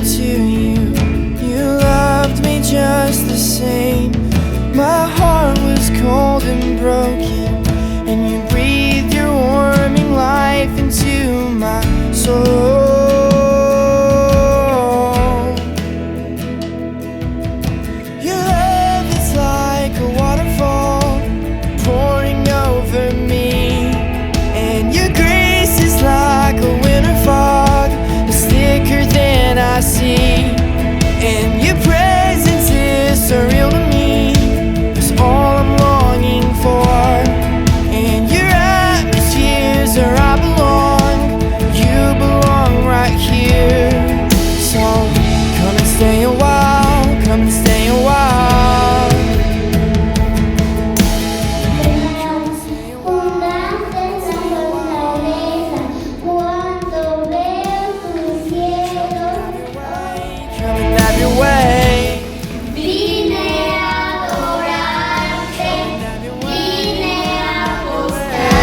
to you. You loved me just the same. My heart was cold and broken, and you breathed your warming life into my soul. Your love is like a waterfall pouring over me, and your grace is like a winter fog that's thicker than I see. And your presence is surreal to me, it's all I'm longing for. And your atmospheres are I belong, you belong right here. So come and stay a while, come and stay a while. Come and have your way. Vine a adorarte, vine a buscarte.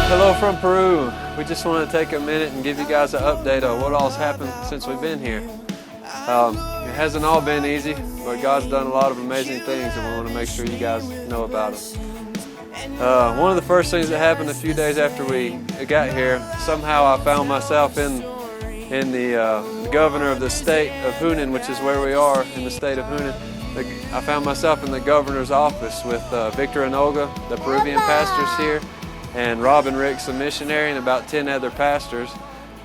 Hello from Peru. We just want to take a minute and give you guys an update on what all's happened since we've been here. It hasn't all been easy, but God's done a lot of amazing things, and we want to make sure you guys know about them. One of the first things that happened a few days after we got here, somehow I found myself in the governor of the state of Hunan, which is where we are in the state of Hunan. I found myself in the governor's office with Victor and Olga, the Peruvian pastors here, and Rob and Rick, some missionary, and about 10 other pastors.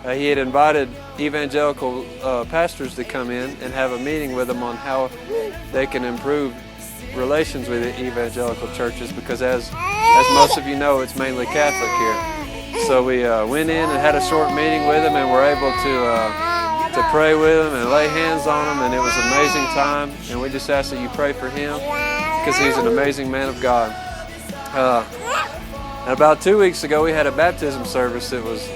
He had invited evangelical pastors to come in and have a meeting with them on how they can improve relations with the evangelical churches, because as most of you know, it's mainly Catholic here. So we went in and had a short meeting with them, and were able to pray with them and lay hands on them, and it was an amazing time. And we just ask that you pray for him, because he's an amazing man of God. And about 2 weeks ago, we had a baptism service. It was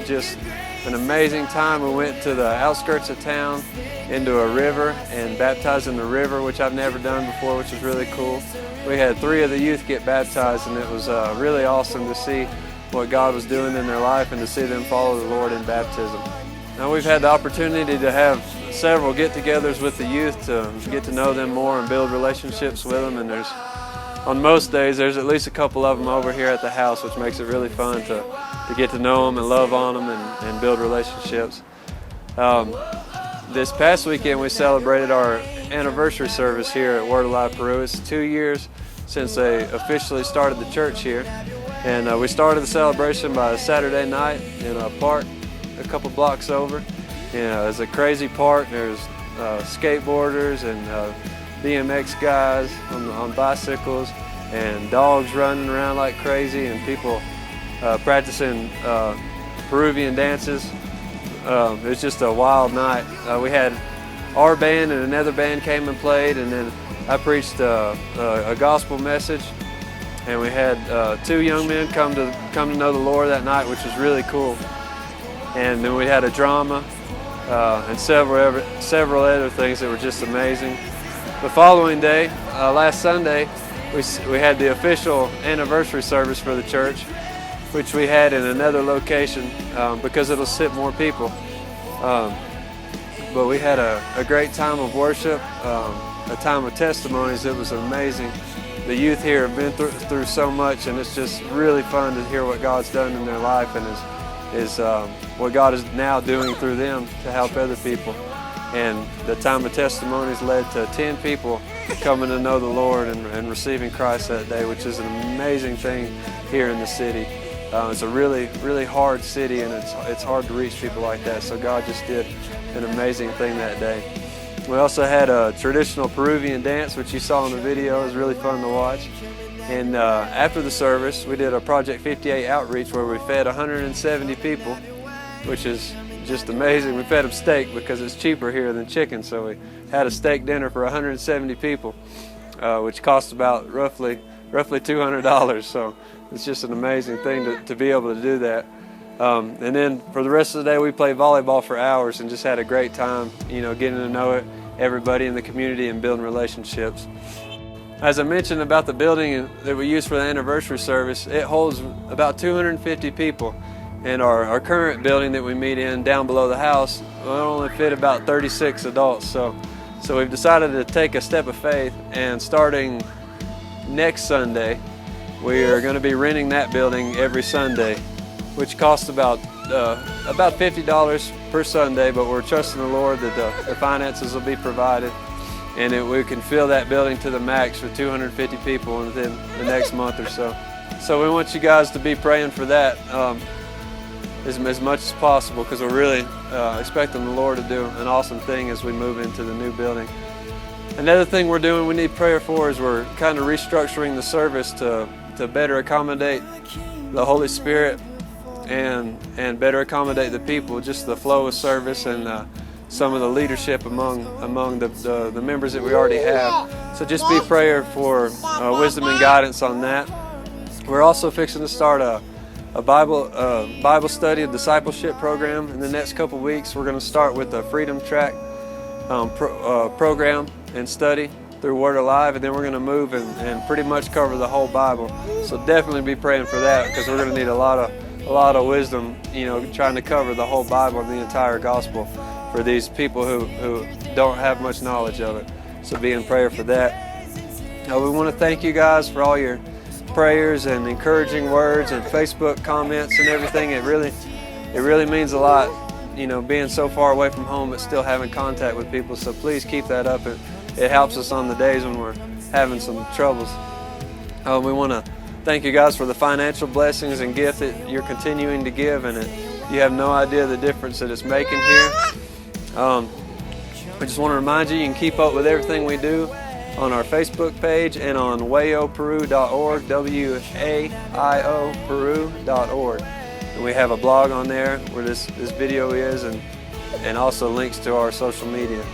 just an amazing time. We went to the outskirts of town into a river and baptized in the river, which I've never done before, which was really cool. We had 3 of the youth get baptized, and it was really awesome to see what God was doing in their life and to see them follow the Lord in baptism. Now, we've had the opportunity to have several get-togethers with the youth to get to know them more and build relationships with them, and on most days, there's at least a couple of them over here at the house, which makes it really fun to get to know them and love on them and build relationships. This past weekend, we celebrated our anniversary service here at Word Alive Peru. It's 2 years since they officially started the church here. And we started the celebration by a Saturday night in a park a couple blocks over. It's a crazy park. There's skateboarders and BMX guys on bicycles, and dogs running around like crazy, and people practicing Peruvian dances. It was just a wild night. We had our band and another band came and played, and then I preached a gospel message, and we had 2 young men come to know the Lord that night, which was really cool. And then we had a drama and several other things that were just amazing. The following day, last Sunday, we had the official anniversary service for the church, which we had in another location because it'll sit more people. But we had a great time of worship, a time of testimonies. It was amazing. The youth here have been through so much, and it's just really fun to hear what God's done in their life and is what God is now doing through them to help other people. And the time of testimonies led to 10 people coming to know the Lord and receiving Christ that day, which is an amazing thing here in the city. It's a really, really hard city, and it's hard to reach people like that. So God just did an amazing thing that day. We also had a traditional Peruvian dance, which you saw in the video. It was really fun to watch. And after the service, we did a Project 58 outreach where we fed 170 people, which is just amazing. We fed them steak because it's cheaper here than chicken, so we had a steak dinner for 170 people, which cost about roughly $200. So it's just an amazing thing to be able to do that. And then for the rest of the day, we played volleyball for hours and just had a great time, getting to know everybody in the community and building relationships. As I mentioned about the building that we use for the anniversary service, it holds about 250 people. And our current building that we meet in down below the house will only fit about 36 adults. So we've decided to take a step of faith, and starting next Sunday, we are going to be renting that building every Sunday, which costs about $50 per Sunday, but we're trusting the Lord that the finances will be provided, and we can fill that building to the max for 250 people within the next month or so. So we want you guys to be praying for that as much as possible, because we're really expecting the Lord to do an awesome thing as we move into the new building. Another thing we're doing, we need prayer for, is we're kind of restructuring the service to better accommodate the Holy Spirit and better accommodate the people, just the flow of service and some of the leadership among the members that we already have. So just be prayer for wisdom and guidance on that. We're also fixing to start a Bible study, a discipleship program in the next couple weeks. We're going to start with the Freedom Track program and study through Word Alive, and then we're going to move and pretty much cover the whole Bible. So definitely be praying for that, because we're going to need a lot of wisdom, trying to cover the whole Bible and the entire gospel for these people who don't have much knowledge of it. So be in prayer for that. We want to thank you guys for all your prayers and encouraging words and Facebook comments and everything. It really means a lot, being so far away from home but still having contact with people. So please keep that up. It helps us on the days when we're having some troubles. We want to thank you guys for the financial blessings and gift that you're continuing to give, and you have no idea the difference that it's making here. I just want to remind you can keep up with everything we do on our Facebook page and on waioperu.org, W-A-I-O Peru.org. And we have a blog on there where this video is, and also links to our social media.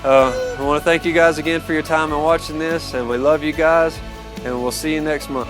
I want to thank you guys again for your time in watching this, and we love you guys, and we'll see you next month.